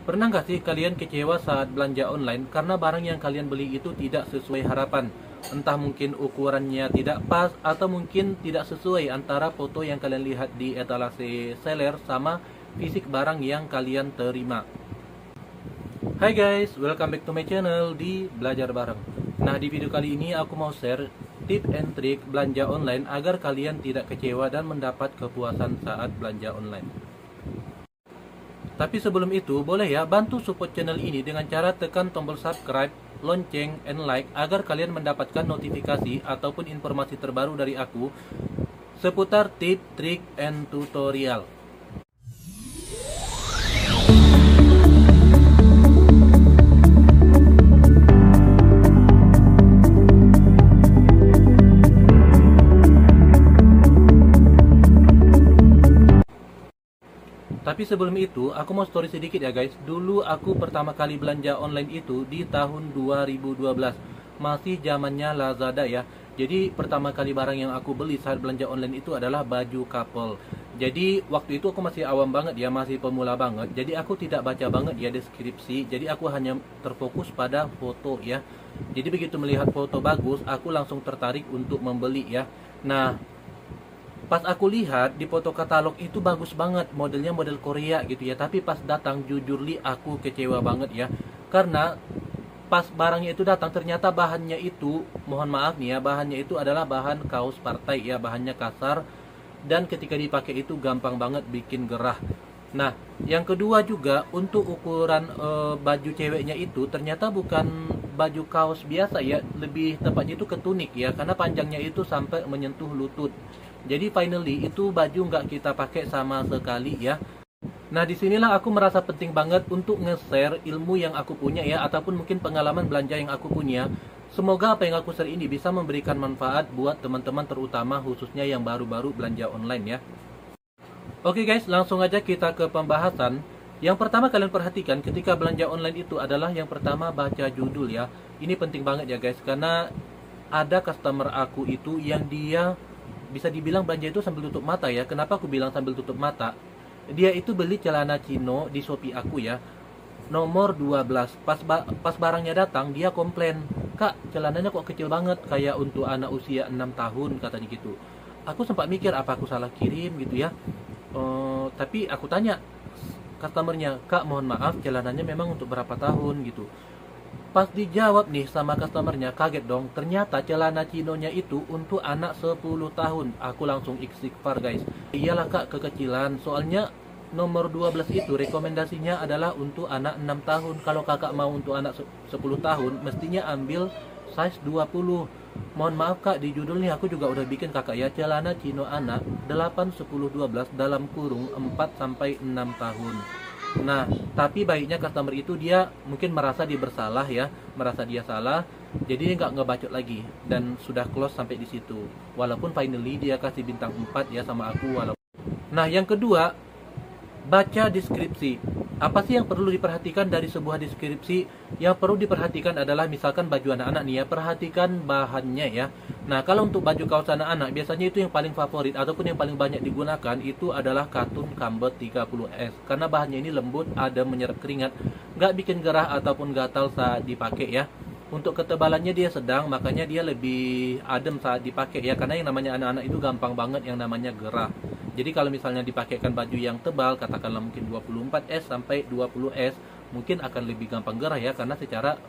Pernah nggak sih kalian kecewa saat belanja online karena barang yang kalian beli itu tidak sesuai harapan? Entah mungkin ukurannya tidak pas atau mungkin tidak sesuai antara foto yang kalian lihat di etalase seller sama fisik barang yang kalian terima. Hai guys, welcome back to my channel di Belajar Bareng. Nah, di video kali ini aku mau share tip and trick belanja online agar kalian tidak kecewa dan mendapat kepuasan saat belanja online. Tapi sebelum itu, boleh ya bantu support channel ini dengan cara tekan tombol subscribe, lonceng, and like agar kalian mendapatkan notifikasi ataupun informasi terbaru dari aku seputar tip, trik, and tutorial. Tapi sebelum itu, aku mau story sedikit ya guys. Dulu aku pertama kali belanja online itu di tahun 2012. Masih zamannya Lazada ya. Jadi pertama kali barang yang aku beli saat belanja online itu adalah baju couple. Jadi waktu itu aku masih awam banget ya, masih pemula banget. Jadi aku tidak baca banget ya deskripsi. Jadi aku hanya terfokus pada foto ya. Jadi begitu melihat foto bagus, aku langsung tertarik untuk membeli ya. Nah, pas aku lihat di foto katalog itu bagus banget, modelnya model Korea gitu ya. Tapi pas datang jujur li aku kecewa banget ya. Karena pas barangnya itu datang ternyata bahannya itu, mohon maaf nih ya, bahannya itu adalah bahan kaos partai ya, bahannya kasar dan ketika dipakai itu gampang banget bikin gerah. Nah, yang kedua juga untuk ukuran baju ceweknya itu ternyata bukan baju kaos biasa ya, lebih tepatnya itu ketunik ya, karena panjangnya itu sampai menyentuh lutut. Jadi finally itu baju nggak kita pakai sama sekali ya. Nah, disinilah aku merasa penting banget untuk nge-share ilmu yang aku punya ya, ataupun mungkin pengalaman belanja yang aku punya. Semoga apa yang aku share ini bisa memberikan manfaat buat teman-teman, terutama khususnya yang baru-baru belanja online ya. Oke guys, langsung aja kita ke pembahasan. Yang pertama kalian perhatikan ketika belanja online itu adalah yang pertama baca judul ya. Ini penting banget ya guys, karena ada customer aku itu yang dia bisa dibilang belanja itu sambil tutup mata ya. Kenapa aku bilang sambil tutup mata? Dia itu beli celana chino di Shopee aku ya, nomor 12. Pas barangnya datang dia komplain, "Kak, celananya kok kecil banget, kayak untuk anak usia 6 tahun," katanya gitu. Aku sempat mikir apa aku salah kirim gitu ya. Tapi aku tanya customernya, "Kak, mohon maaf, celananya memang untuk berapa tahun?" gitu. Pas dijawab nih sama customernya, kaget dong. Ternyata celana chinonya itu untuk anak 10 tahun. Aku langsung istighfar guys. Iyalah kak, kekecilan. Soalnya nomor 12 itu rekomendasinya adalah untuk anak 6 tahun. Kalau kakak mau untuk anak 10 tahun, mestinya ambil size 20. Mohon maaf kak, di judul nih aku juga udah bikin kakak ya. Celana chino anak 8, 10, 12 dalam kurung 4 sampai 6 tahun. Nah, tapi baiknya customer itu dia mungkin merasa dia bersalah ya, merasa dia salah, jadi dia nggak ngebacot lagi dan sudah close sampai di situ. Walaupun finally dia kasih bintang 4 ya sama aku walaupun. Nah, yang kedua, baca deskripsi. Apa sih yang perlu diperhatikan dari sebuah deskripsi? Yang perlu diperhatikan adalah misalkan baju anak-anak nih ya, perhatikan bahannya ya. Nah, kalau untuk baju kaos anak-anak biasanya itu yang paling favorit ataupun yang paling banyak digunakan itu adalah katun Combat 30S. Karena bahannya ini lembut, adem, menyerap keringat, nggak bikin gerah ataupun gatal saat dipakai ya. Untuk ketebalannya dia sedang, makanya dia lebih adem saat dipakai ya. Karena yang namanya anak-anak itu gampang banget yang namanya gerah. Jadi kalau misalnya dipakaikan baju yang tebal, katakanlah mungkin 24S sampai 20S, mungkin akan lebih gampang gerah ya, karena secara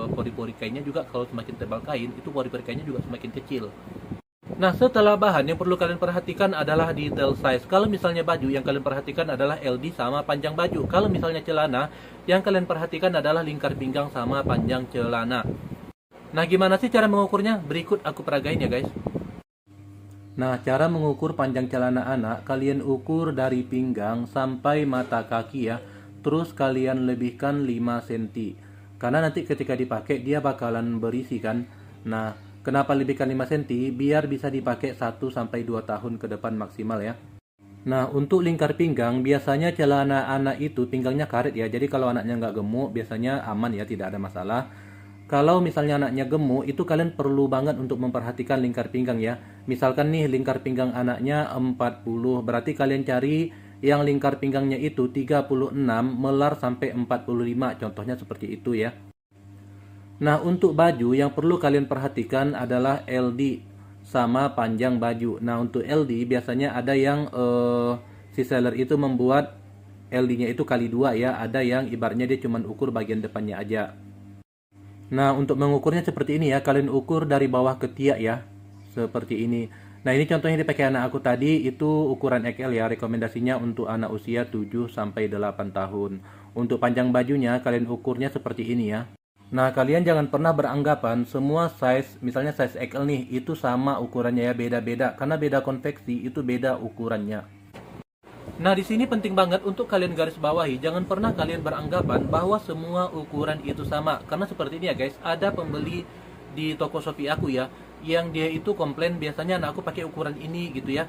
pori-pori kainnya juga kalau semakin tebal kain, itu pori-pori kainnya juga semakin kecil. Nah, setelah bahan yang perlu kalian perhatikan adalah detail size. Kalau misalnya baju yang kalian perhatikan adalah LD sama panjang baju. Kalau misalnya celana, yang kalian perhatikan adalah lingkar pinggang sama panjang celana. Nah, gimana sih cara mengukurnya? Berikut aku peragain ya guys. Nah, cara mengukur panjang celana anak, kalian ukur dari pinggang sampai mata kaki ya. Terus kalian lebihkan 5 cm. Karena nanti ketika dipakai dia bakalan berisi kan. Nah, kenapa lebihkan 5 cm? Biar bisa dipakai 1 sampai 2 tahun ke depan maksimal ya. Nah, untuk lingkar pinggang, biasanya celana anak itu pinggangnya karet ya. Jadi kalau anaknya nggak gemuk, biasanya aman ya, tidak ada masalah. Kalau misalnya anaknya gemuk, itu kalian perlu banget untuk memperhatikan lingkar pinggang ya. Misalkan nih lingkar pinggang anaknya 40, berarti kalian cari yang lingkar pinggangnya itu 36 melar sampai 45, contohnya seperti itu ya. Nah, untuk baju yang perlu kalian perhatikan adalah LD sama panjang baju. Nah, untuk LD biasanya ada yang si seller itu membuat LD-nya itu kali 2 ya, ada yang ibaratnya dia cuma ukur bagian depannya aja. Nah, untuk mengukurnya seperti ini ya, kalian ukur dari bawah ke tiak ya, seperti ini. Nah, ini contohnya dipakai anak aku tadi, itu ukuran XL ya, rekomendasinya untuk anak usia 7 sampai 8 tahun. Untuk panjang bajunya, kalian ukurnya seperti ini ya. Nah, kalian jangan pernah beranggapan semua size, misalnya size XL nih, itu sama ukurannya ya, beda-beda. Karena beda konveksi, itu beda ukurannya. Nah, di sini penting banget untuk kalian garis bawahi, jangan pernah kalian beranggapan bahwa semua ukuran itu sama. Karena seperti ini ya guys, ada pembeli di toko Shopee aku ya, yang dia itu komplain biasanya nah aku pakai ukuran ini gitu ya.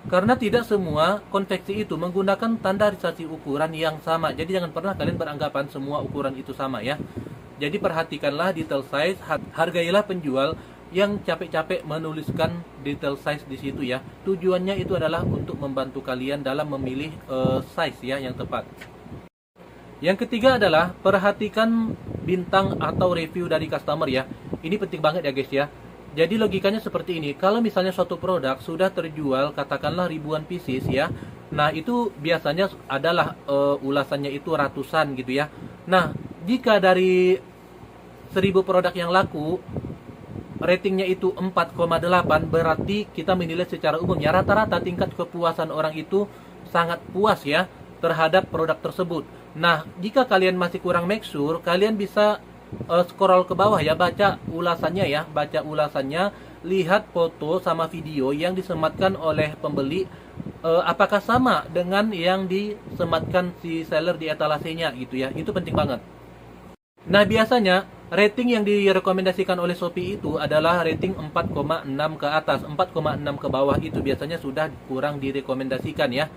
Karena tidak semua konveksi itu menggunakan standarisasi ukuran yang sama. Jadi jangan pernah kalian beranggapan semua ukuran itu sama ya. Jadi perhatikanlah detail size, hargailah penjual yang capek-capek menuliskan detail size di situ ya. Tujuannya itu adalah untuk membantu kalian dalam memilih size ya yang tepat. Yang ketiga adalah perhatikan bintang atau review dari customer ya. Ini penting banget ya guys ya. Jadi logikanya seperti ini. Kalau misalnya suatu produk sudah terjual katakanlah ribuan pieces ya. Nah, itu biasanya adalah ulasannya itu ratusan gitu ya. Nah, jika dari 1000 produk yang laku ratingnya itu 4,8, berarti kita menilai secara umum ya rata-rata tingkat kepuasan orang itu sangat puas ya terhadap produk tersebut. Nah, jika kalian masih kurang make sure, kalian bisa scroll ke bawah ya, baca ulasannya, lihat foto sama video yang disematkan oleh pembeli, apakah sama dengan yang disematkan si seller di etalasenya gitu ya. Itu penting banget. Nah, biasanya rating yang direkomendasikan oleh Shopee itu adalah rating 4,6 ke atas. 4,6 ke bawah itu biasanya sudah kurang direkomendasikan ya.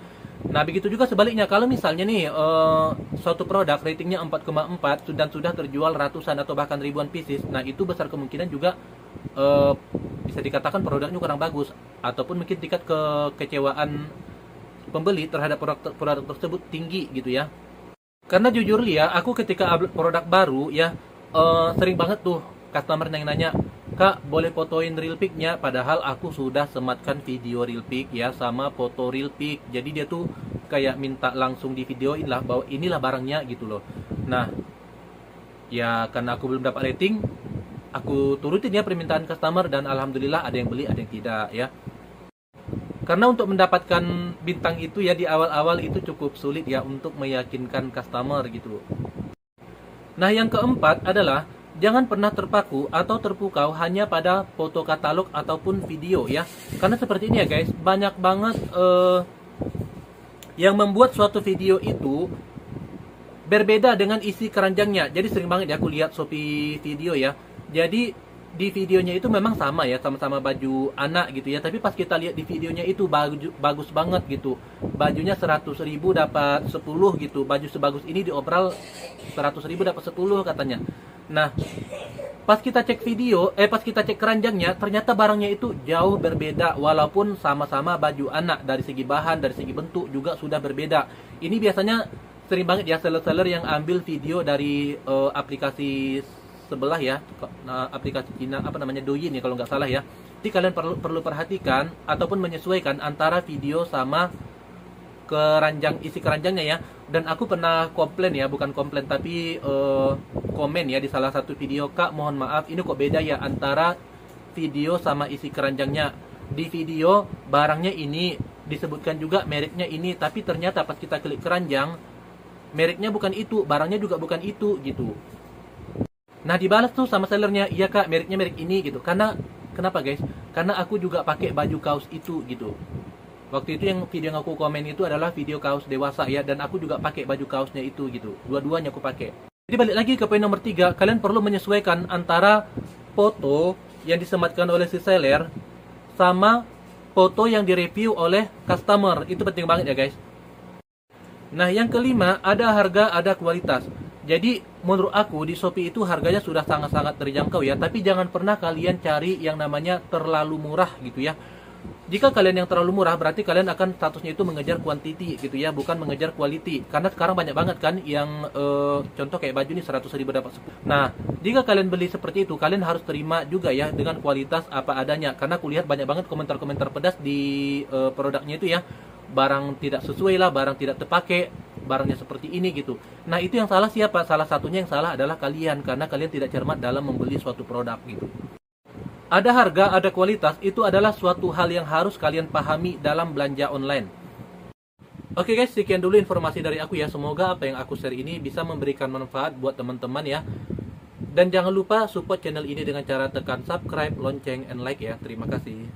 Nah, begitu juga sebaliknya. Kalau misalnya nih suatu produk ratingnya 4,4 dan sudah terjual ratusan atau bahkan ribuan pieces, nah itu besar kemungkinan juga bisa dikatakan produknya kurang bagus, ataupun mungkin tingkat kekecewaan pembeli terhadap produk tersebut tinggi gitu ya. Karena jujur ya, aku ketika upload produk baru ya, sering banget tuh customer yang nanya, "Kak, boleh fotoin real pic-nya?" Padahal aku sudah sematkan video real pic ya sama foto real pic. Jadi dia tuh kayak minta langsung di videoin lah bahwa inilah barangnya gitu loh. Nah, ya karena aku belum dapat rating, aku turutin ya permintaan customer dan alhamdulillah ada yang beli, ada yang tidak ya. Karena untuk mendapatkan bintang itu ya di awal-awal itu cukup sulit ya untuk meyakinkan customer gitu. Nah, yang keempat adalah jangan pernah terpaku atau terpukau hanya pada foto katalog ataupun video ya. Karena seperti ini ya guys, banyak banget yang membuat suatu video itu berbeda dengan isi keranjangnya. Jadi sering banget ya aku lihat Shopee video ya. Jadi di videonya itu memang sama ya, sama-sama baju anak gitu ya. Tapi pas kita lihat di videonya itu bagus banget gitu. Bajunya 100.000 dapat 10 gitu. Baju sebagus ini diobral 100.000 dapat 10 katanya. Nah, pas kita cek pas kita cek keranjangnya, ternyata barangnya itu jauh berbeda. Walaupun sama-sama baju anak, dari segi bahan, dari segi bentuk juga sudah berbeda. Ini biasanya sering banget ya seller-seller yang ambil video dari aplikasi sebelah ya, aplikasi Cina apa namanya, Douyin ya kalau nggak salah ya. Jadi kalian perlu perhatikan ataupun menyesuaikan antara video sama isi keranjangnya ya. Dan aku pernah komplain ya, bukan komplain tapi komen ya di salah satu video, "Kak, mohon maaf ini kok beda ya antara video sama isi keranjangnya. Di video barangnya ini disebutkan juga mereknya ini, tapi ternyata pas kita klik keranjang mereknya bukan itu, barangnya juga bukan itu gitu." Nah, dibalas tuh sama sellernya, "Iya Kak, mereknya merek ini," gitu. Kenapa guys? Karena aku juga pakai baju kaos itu gitu. Waktu itu yang video yang aku komen itu adalah video kaos dewasa ya, dan aku juga pakai baju kaosnya itu gitu. Dua-duanya aku pakai. Jadi balik lagi ke poin nomor 3, kalian perlu menyesuaikan antara foto yang disematkan oleh si seller sama foto yang direview oleh customer. Itu penting banget ya guys. Nah, yang kelima, ada harga, ada kualitas. Jadi menurut aku di Shopee itu harganya sudah sangat-sangat terjangkau ya. Tapi jangan pernah kalian cari yang namanya terlalu murah gitu ya. Jika kalian yang terlalu murah, berarti kalian akan statusnya itu mengejar quantity gitu ya, bukan mengejar quality. Karena sekarang banyak banget kan yang contoh kayak baju ini 100.000 dapat 10. Nah, jika kalian beli seperti itu, kalian harus terima juga ya dengan kualitas apa adanya. Karena aku lihat banyak banget komentar-komentar pedas di produknya itu ya, barang tidak sesuai lah, barang tidak terpakai, barangnya seperti ini gitu. Nah, itu yang salah siapa? Salah satunya yang salah adalah kalian, karena kalian tidak cermat dalam membeli suatu produk gitu. Ada harga, ada kualitas, itu adalah suatu hal yang harus kalian pahami dalam belanja online. Oke guys, sekian dulu informasi dari aku ya. Semoga apa yang aku share ini bisa memberikan manfaat buat teman-teman ya. Dan jangan lupa support channel ini dengan cara tekan subscribe, lonceng, and like ya. Terima kasih.